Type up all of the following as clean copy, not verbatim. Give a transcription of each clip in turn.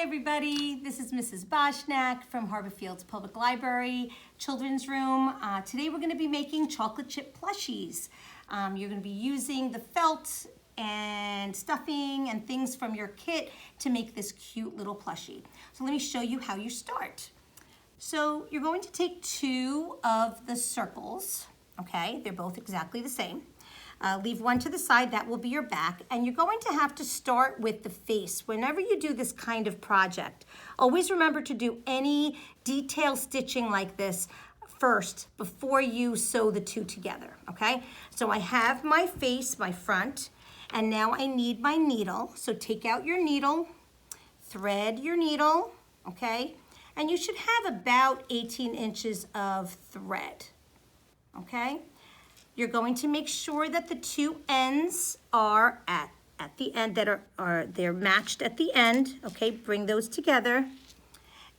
everybody, this is Mrs. Boshnack from Harborfields Public Library Children's Room. Today we're going to be making chocolate chip plushies. You're going to be using the felt and stuffing and things from your kit to make this cute little plushie. So let me show you how you start. So you're going to take two of the circles, okay? They're both exactly the same. Leave one to the side, that will be your back, and you're going to have to start with the face. Whenever you do this kind of project, always remember to do any detail stitching like this first before you sew the two together, okay? So I have my face, my front, and now I need my needle. So take out your needle, thread your needle, okay? And you should have about 18 inches of thread, okay? You're going to make sure that the two ends are at the end, they're matched at the end, okay? Bring those together.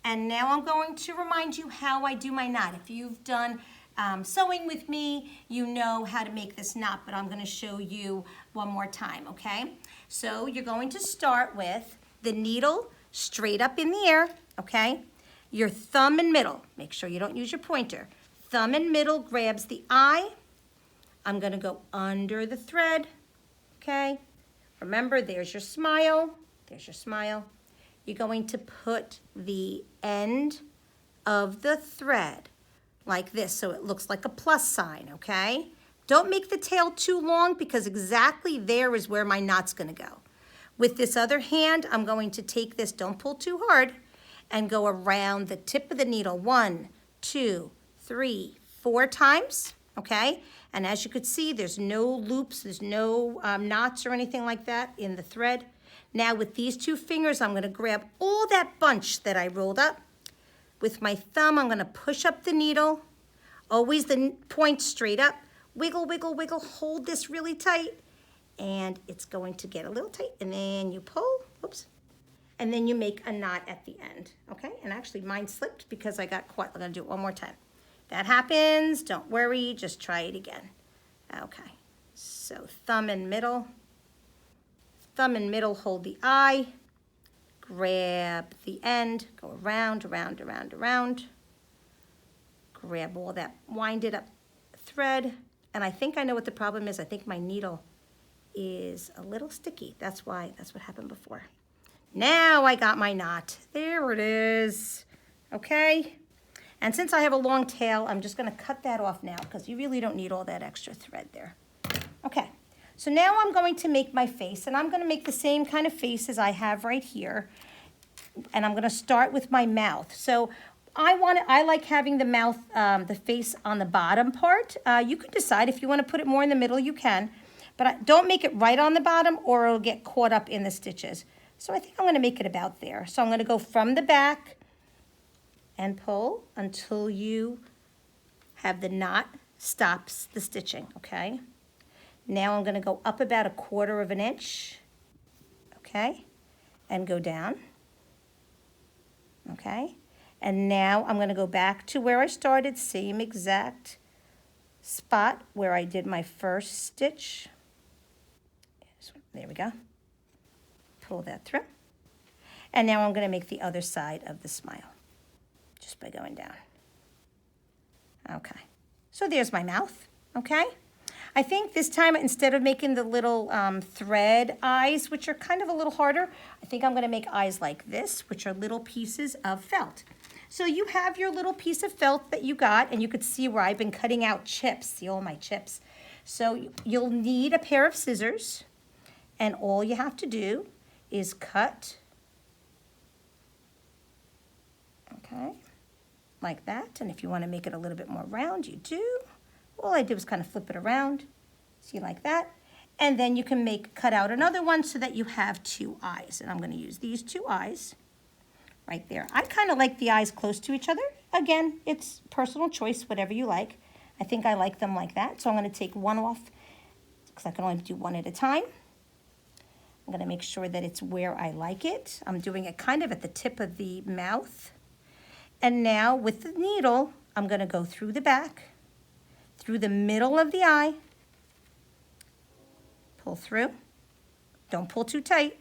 And now I'm going to remind you how I do my knot. If you've done sewing with me, you know how to make this knot, but I'm gonna show you one more time, okay? So you're going to start with the needle straight up in the air, okay? Your thumb and middle, make sure you don't use your pointer. Thumb and middle grabs the eye. I'm gonna go under the thread, okay? Remember, there's your smile, there's your smile. You're going to put the end of the thread like this so it looks like a plus sign, okay? Don't make the tail too long because exactly there is where my knot's gonna go. With this other hand, I'm going to take this, don't pull too hard, and go around the tip of the needle 1, 2, 3, 4 times, okay? And as you could see, there's no loops, there's no knots or anything like that in the thread. Now with these two fingers, I'm gonna grab all that bunch that I rolled up. With my thumb, I'm gonna push up the needle, always the point straight up. Wiggle, wiggle, wiggle, hold this really tight, and it's going to get a little tight, and then you pull, oops, and then you make a knot at the end, okay? And actually mine slipped because I got caught. I'm gonna do it one more time. That happens, don't worry, just try it again. Okay, so thumb and middle hold the eye, grab the end, go around, around, around, around, grab all that winded up thread, and I think I know what the problem is. I think my needle is a little sticky. That's what happened before. Now I got my knot. There it is, okay? And since I have a long tail, I'm just gonna cut that off now because you really don't need all that extra thread there. Okay, so now I'm going to make my face, and I'm gonna make the same kind of face as I have right here. And I'm gonna start with my mouth. So I like having the mouth, the face on the bottom part. You can decide if you wanna put it more in the middle, you can. But don't make it right on the bottom or it'll get caught up in the stitches. So I think I'm gonna make it about there. So I'm gonna go from the back and pull until you have the knot stops the stitching, okay? Now I'm gonna go up about 1/4 of an inch, okay? And go down, okay? And now I'm gonna go back to where I started, same exact spot where I did my first stitch. There we go. Pull that through. And now I'm gonna make the other side of the smile, just by going down. Okay, so there's my mouth, okay? I think this time, instead of making the little thread eyes, which are kind of a little harder, I think I'm gonna make eyes like this, which are little pieces of felt. So you have your little piece of felt that you got, and you could see where I've been cutting out chips, see all my chips. So you'll need a pair of scissors, and all you have to do is cut, okay? Like that, and if you want to make it a little bit more round, you do. All I did was kind of flip it around, see, like that. And then you can cut out another one so that you have 2 eyes. And I'm going to use these 2 eyes right there. I kind of like the eyes close to each other. Again, it's personal choice, whatever you like. I think I like them like that. So I'm going to take one off because I can only do one at a time. I'm going to make sure that it's where I like it. I'm doing it kind of at the tip of the mouth. And now with the needle, I'm gonna go through the back, through the middle of the eye, pull through, don't pull too tight,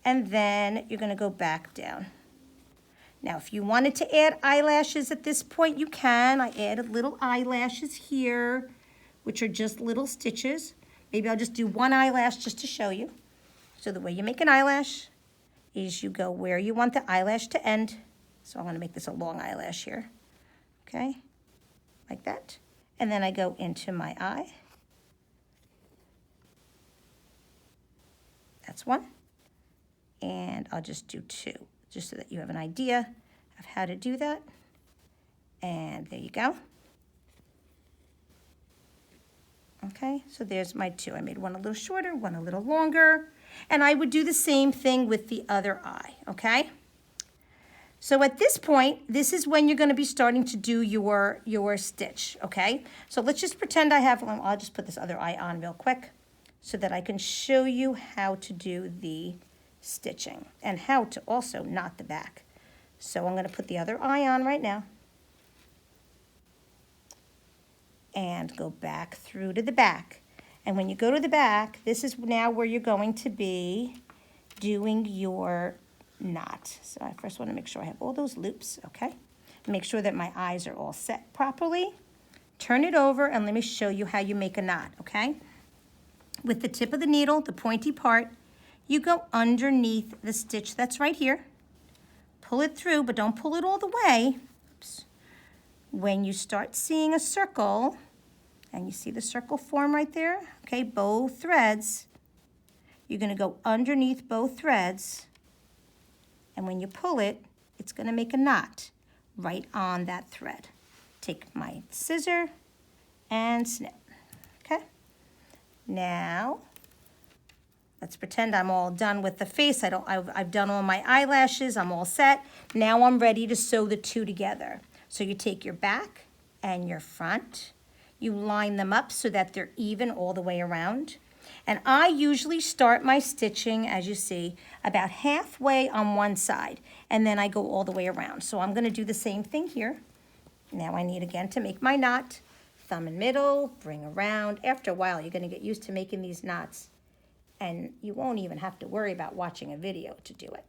and then you're gonna go back down. Now, if you wanted to add eyelashes at this point, you can. I added little eyelashes here, which are just little stitches. Maybe I'll just do one eyelash just to show you. So the way you make an eyelash is you go where you want the eyelash to end. So I'm gonna make this a long eyelash here, okay? Like that. And then I go into my eye. That's one. And I'll just do two, just so that you have an idea of how to do that. And there you go. Okay, so there's my two. I made one a little shorter, one a little longer. And I would do the same thing with the other eye, okay? So at this point, this is when you're gonna be starting to do your stitch, okay? So let's just pretend I have, I'll just put this other eye on real quick so that I can show you how to do the stitching and how to also knot the back. So I'm gonna put the other eye on right now and go back through to the back. And when you go to the back, this is now where you're going to be doing your knot. So I first want to make sure I have all those loops, okay? Make sure that my eyes are all set properly. Turn it over and let me show you how you make a knot, okay? With the tip of the needle, the pointy part, you go underneath the stitch that's right here. Pull it through, but don't pull it all the way. Oops. When you start seeing a circle, and you see the circle form right there, okay, both threads, you're gonna go underneath both threads, and when you pull it, it's gonna make a knot right on that thread. Take my scissor and snip, okay? Now, let's pretend I'm all done with the face. I've done all my eyelashes, I'm all set. Now I'm ready to sew the two together. So you take your back and your front, you line them up so that they're even all the way around. And I usually start my stitching, as you see, about halfway on one side, and then I go all the way around. So I'm gonna do the same thing here. Now I need again to make my knot, thumb in middle, bring around. After a while, you're gonna get used to making these knots, and you won't even have to worry about watching a video to do it.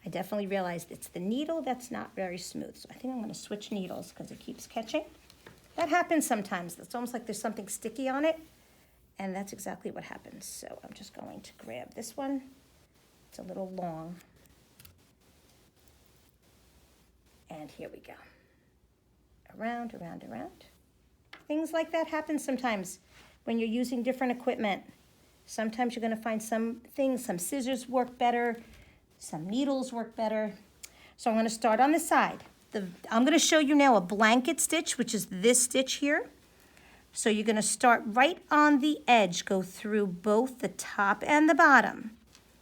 I definitely realized it's the needle that's not very smooth. So I think I'm gonna switch needles because it keeps catching. That happens sometimes. It's almost like there's something sticky on it, and that's exactly what happens. So I'm just going to grab this one. It's a little long. And here we go. Around, around, around. Things like that happen sometimes when you're using different equipment. Sometimes you're gonna find some things, some scissors work better, some needles work better. So I'm gonna start on the side. I'm gonna show you now a blanket stitch, which is this stitch here. So you're gonna start right on the edge, go through both the top and the bottom.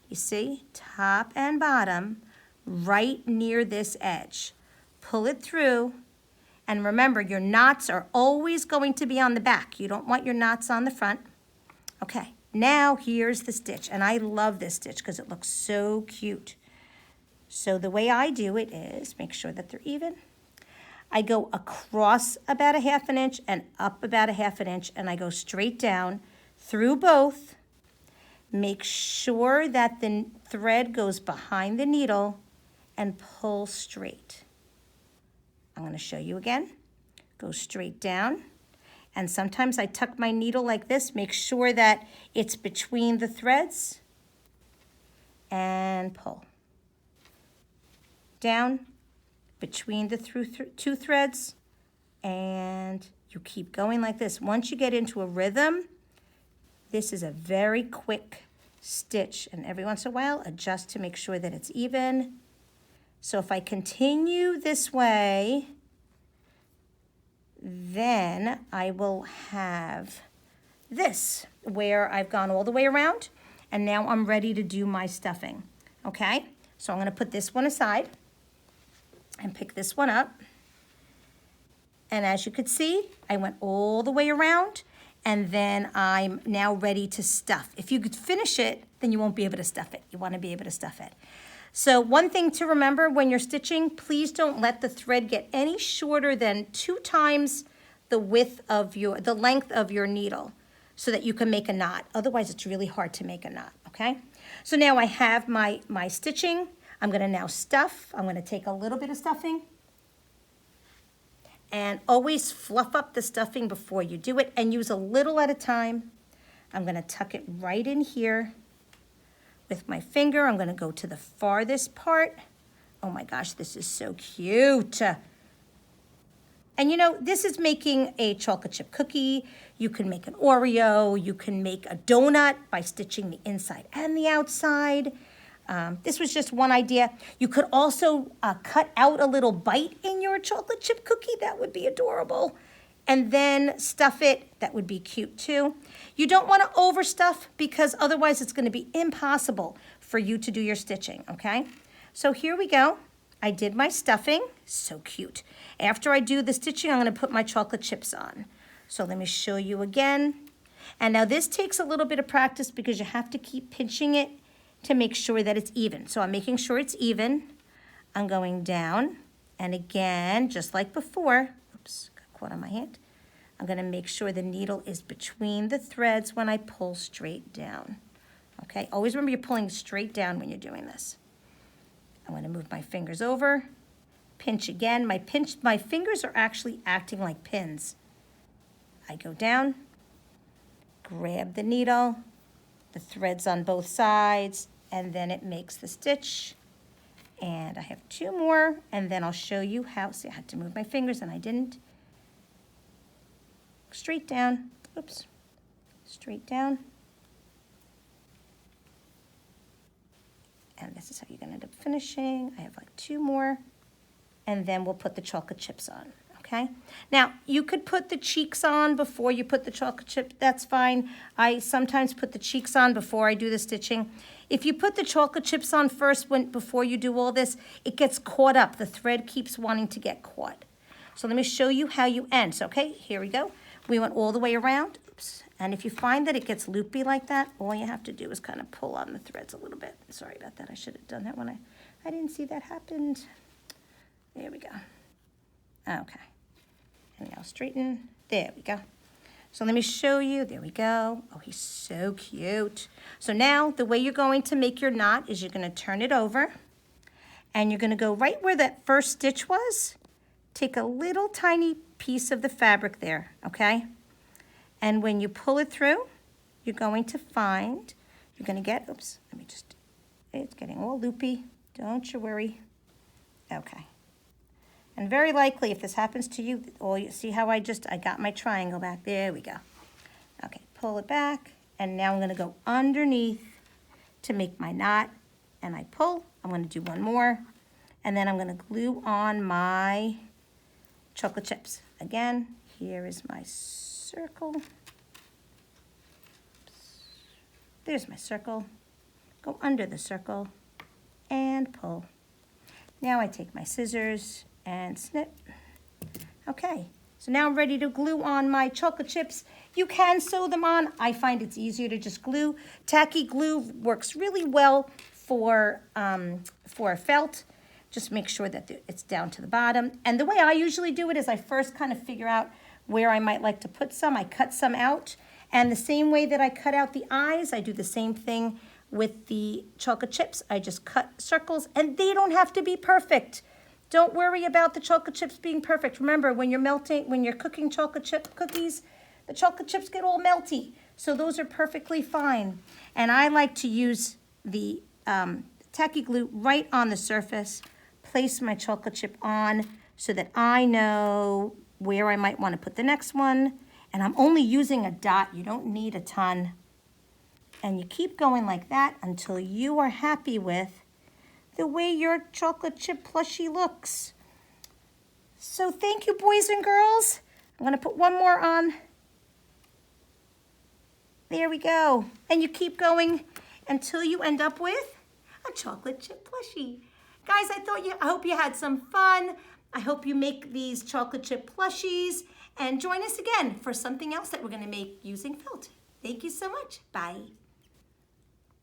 You see, top and bottom, right near this edge. Pull it through, and remember, your knots are always going to be on the back. You don't want your knots on the front. Okay, now here's the stitch, and I love this stitch because it looks so cute. So the way I do it is, make sure that they're even. I go across about a 1/2 inch and up about a 1/2 inch, and I go straight down through both. Make sure that the thread goes behind the needle and pull straight. I'm going to show you again. Go straight down. And sometimes I tuck my needle like this. Make sure that it's between the threads. And pull. Down between the two threads, and you keep going like this. Once you get into a rhythm, this is a very quick stitch, and every once in a while adjust to make sure that it's even. So if I continue this way, then I will have this where I've gone all the way around, and now I'm ready to do my stuffing, okay? So I'm gonna put this one aside and pick this one up. And as you could see, I went all the way around, and then I'm now ready to stuff. If you could finish it, then you won't be able to stuff it. You wanna be able to stuff it. So one thing to remember when you're stitching, please don't let the thread get any shorter than 2 times the length of your needle. so that you can make a knot. Otherwise, it's really hard to make a knot, okay? So now I have my stitching. I'm gonna now stuff. I'm gonna take a little bit of stuffing and always fluff up the stuffing before you do it and use a little at a time. I'm gonna tuck it right in here with my finger. I'm gonna go to the farthest part. Oh my gosh, this is so cute. And you know, this is making a chocolate chip cookie. You can make an Oreo. You can make a donut by stitching the inside and the outside. This was just one idea. You could also cut out a little bite in your chocolate chip cookie. That would be adorable. And then stuff it. That would be cute too. You don't want to overstuff because otherwise it's going to be impossible for you to do your stitching, okay? So here we go. I did my stuffing, so cute. After I do the stitching, I'm gonna put my chocolate chips on. So let me show you again. And now this takes a little bit of practice because you have to keep pinching it to make sure that it's even. So I'm making sure it's even. I'm going down, and again, just like before, oops, got caught on my hand. I'm gonna make sure the needle is between the threads when I pull straight down. Okay, always remember you're pulling straight down when you're doing this. I'm going to move my fingers over, pinch again. My fingers are actually acting like pins. I go down, grab the needle, the threads on both sides, and then it makes the stitch. And I have 2 more, and then I'll show you how. See, I had to move my fingers, and I didn't. Straight down, oops, straight down. And this is how you're gonna end up finishing. I have like 2 more, and then we'll put the chocolate chips on, okay? Now, you could put the cheeks on before you put the chocolate chip, that's fine. I sometimes put the cheeks on before I do the stitching. If you put the chocolate chips on first before you do all this, it gets caught up. The thread keeps wanting to get caught. So let me show you how you end. So, okay, here we go. We went all the way around. Oops. And if you find that it gets loopy like that, all you have to do is kind of pull on the threads a little bit. Sorry about that. I should have done that when I didn't see that happened. There we go. Okay. And now straighten. There we go. So let me show you. There we go. Oh, he's so cute. So now the way you're going to make your knot is you're going to turn it over. And you're going to go right where that first stitch was. Take a little tiny piece of the fabric there, okay? And when you pull it through, you're going to find, you're going to get, oops, let me just, it's getting all loopy. Don't you worry. Okay. And very likely, if this happens to you, oh, you see how I got my triangle back. There we go. Okay, pull it back. And now I'm going to go underneath to make my knot. And I pull. I'm going to do one more. And then I'm going to glue on my chocolate chips. Again, here is my circle. There's my circle. Go under the circle and pull. Now I take my scissors and snip. Okay, so now I'm ready to glue on my chocolate chips. You can sew them on. I find it's easier to just glue. Tacky glue works really well for felt. Just make sure that it's down to the bottom. And the way I usually do it is I first kind of figure out where I might like to put some. I cut some out. And the same way that I cut out the eyes, I do the same thing with the chocolate chips. I just cut circles, and they don't have to be perfect. Don't worry about the chocolate chips being perfect. Remember, when you're cooking chocolate chip cookies, the chocolate chips get all melty. So those are perfectly fine. And I like to use the tacky glue right on the surface, place my chocolate chip on so that I know where I might want to put the next one. And I'm only using a dot. You don't need a ton. And you keep going like that until you are happy with the way your chocolate chip plushie looks. So thank you, boys and girls. I'm going to put one more on. There we go. And you keep going until you end up with a chocolate chip plushie. Guys, I hope you had some fun. I hope you make these chocolate chip plushies and join us again for something else that we're going to make using felt. Thank you so much. Bye.